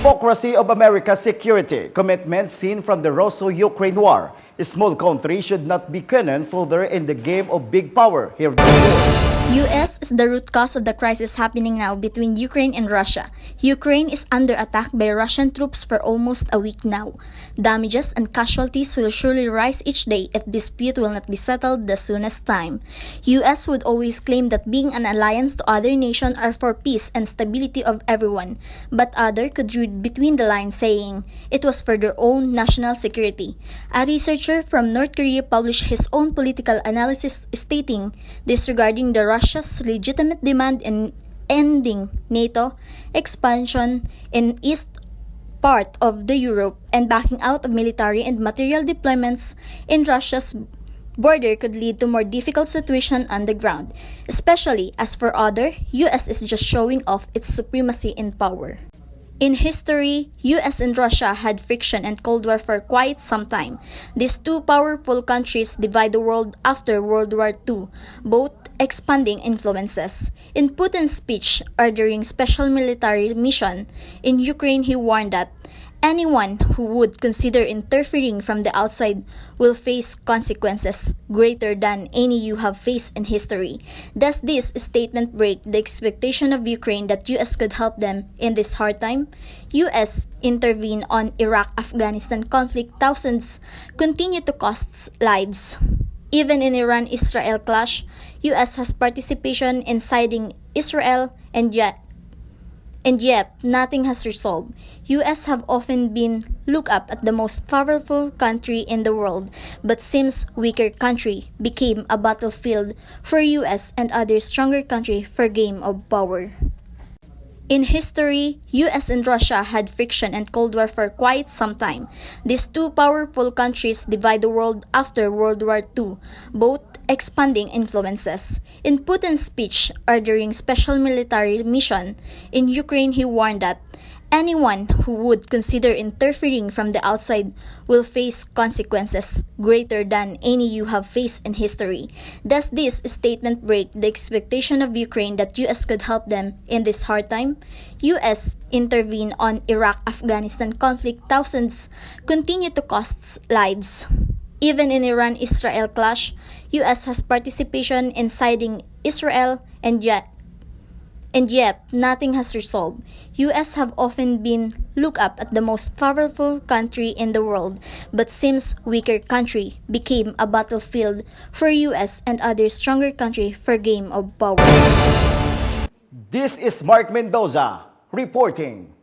hypocrisy of America's security commitment seen from the Russo-Ukraine war. Small countries should not be cunning further in the game of big power. Here we go. US is the root cause of the crisis happening now between Ukraine and Russia. Ukraine is under attack by Russian troops for almost a week now. Damages and casualties will surely rise each day if dispute will not be settled the soonest time. US would always claim that being an alliance to other nations are for peace and stability of everyone, but other could read between the lines saying it was for their own national security. A researcher from North Korea published his own political analysis stating disregarding the Russia's legitimate demand in ending NATO expansion in east part of the Europe and backing out of military and material deployments in Russia's border could lead to more difficult situation on the ground, especially as for other, US is just showing off its supremacy in power. In history, US and Russia had friction and Cold War for quite some time. These two powerful countries divide the world after World War II, both expanding influences. In Putin's speech ordering special military mission in Ukraine, he warned that anyone who would consider interfering from the outside will face consequences greater than any you have faced in history. Does this statement break the expectation of Ukraine that US could help them in this hard time? US intervened on Iraq-Afghanistan conflict. Thousands continue to cost lives. Even in Iran-Israel clash, US has participation in siding Israel and yet nothing has resolved. US have often been looked up at the most powerful country in the world, but seems weaker country became a battlefield for US and other stronger country for game of power. In history, US and Russia had friction and Cold War for quite some time. These two powerful countries divide the world after World War II, both expanding influences. In Putin's speech ordering special military mission in Ukraine, he warned that anyone who would consider interfering from the outside will face consequences greater than any you have faced in history. Does this statement break the expectation of Ukraine that US could help them in this hard time? US intervened on Iraq-Afghanistan conflict. Thousands continue to cost lives. Even in Iran-Israel clash, US has participation in siding Israel and yet nothing has resolved. US have often been looked up at the most powerful country in the world, but seems weaker country became a battlefield for US and other stronger country for game of power. This is Mark Mendoza reporting.